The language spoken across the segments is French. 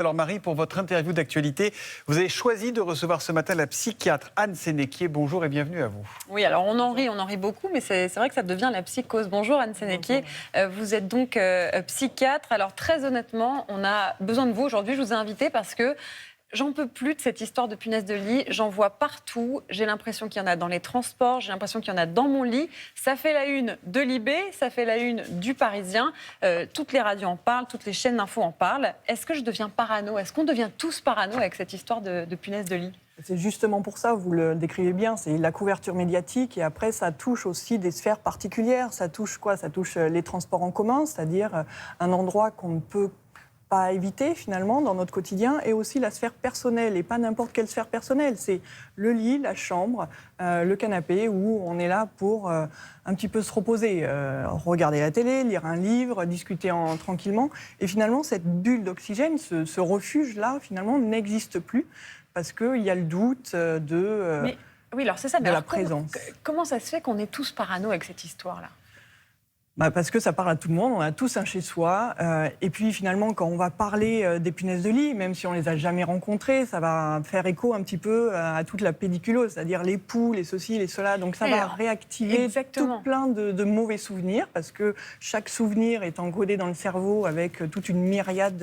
Alors Marie, pour votre interview d'actualité, vous avez choisi de recevoir ce matin la psychiatre Anne Sénéquier. Bonjour et bienvenue à vous. Oui, alors on en rit beaucoup, mais c'est vrai que ça devient la psychose. Bonjour Anne Sénéquier, vous êtes donc psychiatre. Alors très honnêtement, on a besoin de vous aujourd'hui. Je vous ai invité parce que j'en peux plus de cette histoire de punaise de lit. J'en vois partout. J'ai l'impression qu'il y en a dans les transports. J'ai l'impression qu'il y en a dans mon lit. Ça fait la une de Libé, ça fait la une du Parisien. Toutes les radios en parlent, toutes les chaînes d'infos en parlent. Est-ce que je deviens parano? Est-ce qu'on devient tous parano avec cette histoire de punaise de lit? C'est justement pour ça, vous le décrivez bien, c'est la couverture médiatique et après ça touche aussi des sphères particulières. Ça touche quoi? Ça touche les transports en commun, c'est-à-dire un endroit qu'on ne peut pas éviter finalement dans notre quotidien, et aussi la sphère personnelle, et pas n'importe quelle sphère personnelle. C'est le lit, la chambre, le canapé, où on est là pour un petit peu se reposer, regarder la télé, lire un livre, discuter tranquillement. Et finalement, cette bulle d'oxygène, ce refuge-là, finalement, n'existe plus, parce qu'il y a le doute de oui, alors c'est ça, mais la alors présence. Comment ça se fait qu'on est tous parano avec cette histoire-là? Parce que ça parle à tout le monde, on a tous un chez-soi. Et puis finalement, quand on va parler des punaises de lit, même si on ne les a jamais rencontrées, ça va faire écho un petit peu à toute la pédiculose, c'est-à-dire les poux, les ceci, les cela. Donc ça va réactiver tout plein de mauvais souvenirs, parce que chaque souvenir est encodé dans le cerveau avec toute une myriade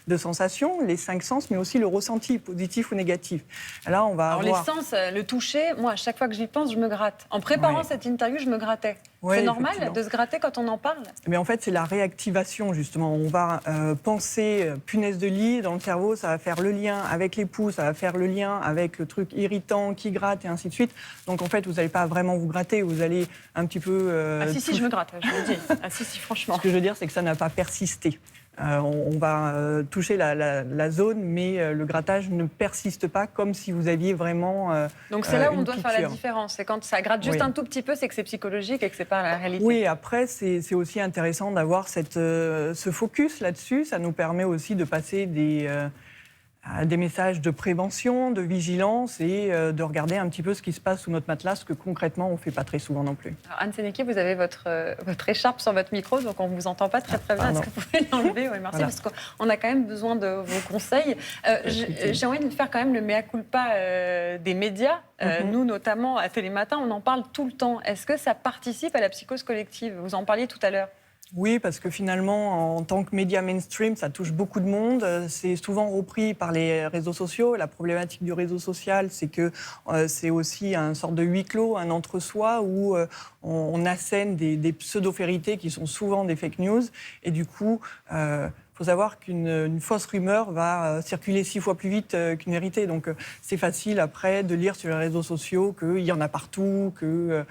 de sensations, les 5 sens, mais aussi le ressenti, positif ou négatif. Là, on va Alors les sens, le toucher, moi, à chaque fois que j'y pense, je me gratte. En préparant cette interview, je me grattais. Ouais, c'est normal de se gratter quand on en parle? Mais en fait, c'est la réactivation, justement. On va penser punaise de lit dans le cerveau, ça va faire le lien avec les poux, ça va faire le lien avec le truc irritant qui gratte et ainsi de suite. Donc en fait, vous n'allez pas vraiment vous gratter, vous allez un petit peu... Ah si, je me gratte, je vous le dis. Ah si, franchement. Ce que je veux dire, c'est que ça n'a pas persisté. On va toucher la zone, mais le grattage ne persiste pas comme si vous aviez vraiment donc c'est là où on doit piqûre. faire la différence. C'est quand ça gratte juste un tout petit peu, c'est que c'est psychologique et que c'est pas la réalité. Oui, après, c'est aussi intéressant d'avoir ce focus là-dessus. Ça nous permet aussi de passer des messages de prévention, de vigilance et de regarder un petit peu ce qui se passe sous notre matelas, ce que concrètement on ne fait pas très souvent non plus. Alors Anne Sénéquier, vous avez votre écharpe sur votre micro, donc on ne vous entend pas très bien. Est-ce que vous pouvez l'enlever? Oui, merci, parce qu'on a quand même besoin de vos conseils. J'ai envie de faire quand même le mea culpa des médias. Nous, notamment à Télématin, on en parle tout le temps. Est-ce que ça participe à la psychose collective? Vous en parliez tout à l'heure. Oui, parce que finalement, en tant que média mainstream, ça touche beaucoup de monde. C'est souvent repris par les réseaux sociaux. La problématique du réseau social, c'est que c'est aussi une sorte de huis clos, un entre-soi où on assène des pseudo-vérités qui sont souvent des fake news. Et du coup... Il faut savoir qu'une fausse rumeur va circuler 6 fois plus vite qu'une vérité. Donc c'est facile après de lire sur les réseaux sociaux qu'il y en a partout, que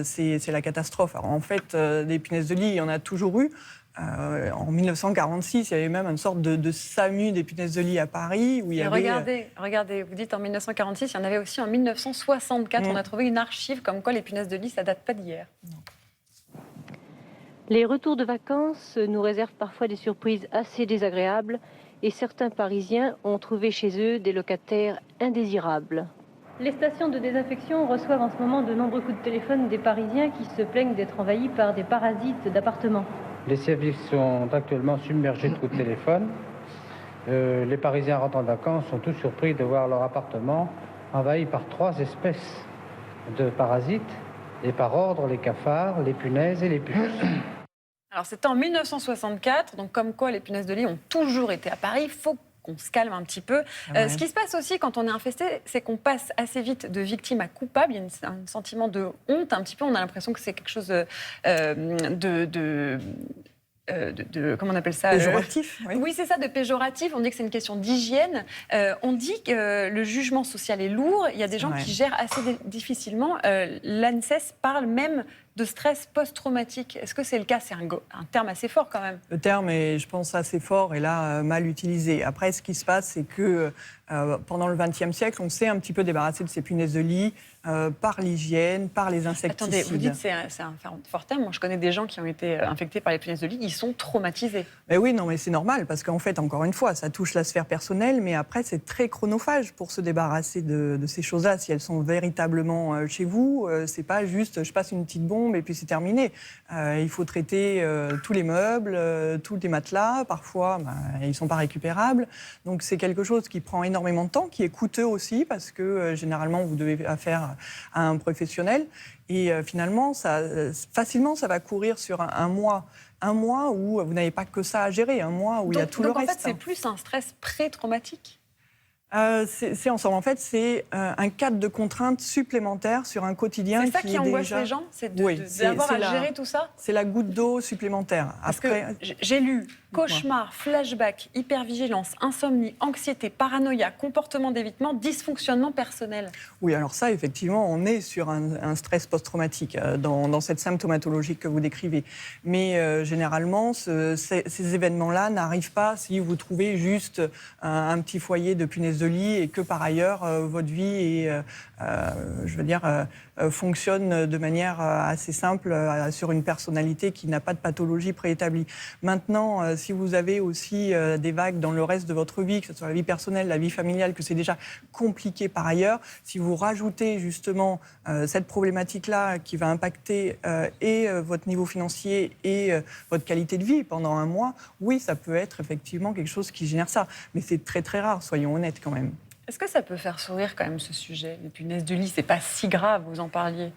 c'est la catastrophe. Alors en fait, des punaises de lit, il y en a toujours eu. En 1946, il y avait même une sorte de SAMU des punaises de lit à Paris. Où il y avait... Regardez, vous dites en 1946, il y en avait aussi en 1964. On a trouvé une archive comme quoi les punaises de lit, ça date pas d'hier. Non. Les retours de vacances nous réservent parfois des surprises assez désagréables et certains Parisiens ont trouvé chez eux des locataires indésirables. Les stations de désinfection reçoivent en ce moment de nombreux coups de téléphone des Parisiens qui se plaignent d'être envahis par des parasites d'appartements. Les services sont actuellement submergés de coups de téléphone. Les Parisiens rentrant de vacances sont tous surpris de voir leur appartement envahi par 3 espèces de parasites, et par ordre, les cafards, les punaises et les puces. Alors c'était en 1964, donc comme quoi les punaises de lit ont toujours été à Paris. Il faut qu'on se calme un petit peu. Ce qui se passe aussi quand on est infesté, c'est qu'on passe assez vite de victime à coupable. Il y a un sentiment de honte un petit peu. On a l'impression que c'est quelque chose comment on appelle ça? Péjoratif. Oui, c'est ça, de péjoratif. On dit que c'est une question d'hygiène. On dit que le jugement social est lourd. Il y a des gens qui gèrent assez difficilement. L'ANSES parle même de stress post-traumatique. Est-ce que c'est le cas? C'est un terme assez fort quand même. Le terme est, je pense, assez fort et là, mal utilisé. Après, ce qui se passe, c'est que pendant le XXe siècle, on s'est un petit peu débarrassé de ces punaises de lit par l'hygiène, par les insecticides. Attendez, vous dites que c'est un fort terme. Moi, je connais des gens qui ont été infectés par les punaises de lit. Ils sont traumatisés. Mais oui, non, mais c'est normal parce qu'en fait, encore une fois, ça touche la sphère personnelle, mais après, c'est très chronophage pour se débarrasser de ces choses-là. Si elles sont véritablement chez vous, c'est pas juste je passe une petite bombe tombe et puis c'est terminé. Il faut traiter tous les meubles, tous les matelas. Parfois, ils ne sont pas récupérables. Donc c'est quelque chose qui prend énormément de temps, qui est coûteux aussi parce que généralement, vous devez affaire à un professionnel. Et finalement, facilement, ça va courir sur un mois. Un mois où vous n'avez pas que ça à gérer, un mois où il y a tout le reste. Donc en fait, c'est plus un stress pré-traumatique. C'est ensemble. En fait, c'est un cadre de contraintes supplémentaires sur un quotidien C'est ça qui angoisse déjà... les gens, c'est Oui, d'avoir à c'est gérer tout ça. C'est la goutte d'eau supplémentaire. Parce Après, que j'ai lu cauchemar, flashback, hypervigilance, insomnie, anxiété, paranoïa, comportement d'évitement, dysfonctionnement personnel. Oui, alors ça, effectivement, on est sur un stress post-traumatique dans cette symptomatologie que vous décrivez. Mais généralement, ces événements-là n'arrivent pas si vous trouvez juste un petit foyer de punaise de lit et que par ailleurs, votre vie fonctionne de manière assez simple sur une personnalité qui n'a pas de pathologie préétablie. Maintenant, si vous avez aussi des vagues dans le reste de votre vie, que ce soit la vie personnelle, la vie familiale, que c'est déjà compliqué par ailleurs, si vous rajoutez justement cette problématique-là qui va impacter votre niveau financier et votre qualité de vie pendant un mois, oui, ça peut être effectivement quelque chose qui génère ça. Mais c'est très très rare, soyons honnêtes quand même. Est-ce que ça peut faire sourire quand même ce sujet? Les punaises de lit, c'est pas si grave, vous en parliez.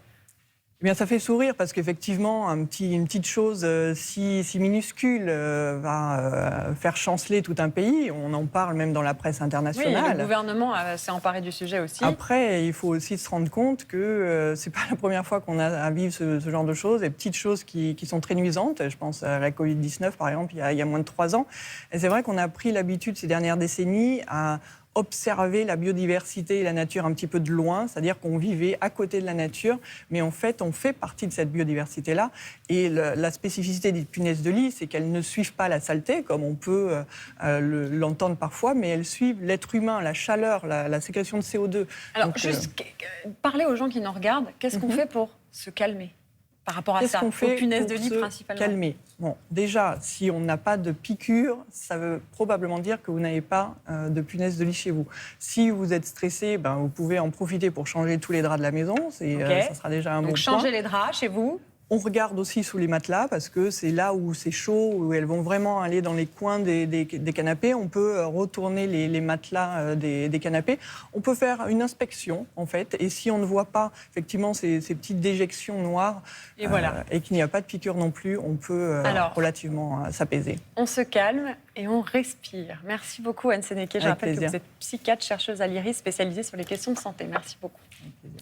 Eh bien, ça fait sourire parce qu'effectivement, une petite chose si minuscule va faire chanceler tout un pays. On en parle même dans la presse internationale. Oui, le gouvernement s'est emparé du sujet aussi. Après, il faut aussi se rendre compte que c'est pas la première fois qu'on a à vivre ce genre de choses, des petites choses qui sont très nuisantes. Je pense à la Covid-19, par exemple, il y a moins de 3 ans. Et c'est vrai qu'on a pris l'habitude ces dernières décennies à observer la biodiversité et la nature un petit peu de loin, c'est-à-dire qu'on vivait à côté de la nature, mais en fait, on fait partie de cette biodiversité-là. Et la spécificité des punaises de lit, c'est qu'elles ne suivent pas la saleté, comme on peut l'entendre parfois, mais elles suivent l'être humain, la chaleur, la sécrétion de CO2. Alors, Donc, parler aux gens qui nous regardent, qu'est-ce qu'on fait pour se calmer par rapport à ça, aux punaises de lit principalement? Calmer. Bon, déjà, si on n'a pas de piqûre, ça veut probablement dire que vous n'avez pas de punaises de lit chez vous. Si vous êtes stressé, vous pouvez en profiter pour changer tous les draps de la maison. Ça sera déjà un bon point. Donc, changer les draps chez vous. On regarde aussi sous les matelas parce que c'est là où c'est chaud, où elles vont vraiment aller dans les coins des canapés. On peut retourner les matelas des canapés. On peut faire une inspection, en fait. Et si on ne voit pas, effectivement, ces petites déjections noires et qu'il n'y a pas de piqûre non plus, on peut relativement s'apaiser. On se calme et on respire. Merci beaucoup, Anne Sénéquier. Je rappelle que vous êtes psychiatre, chercheuse à l'IRIS, spécialisée sur les questions de santé. Merci beaucoup. Avec plaisir.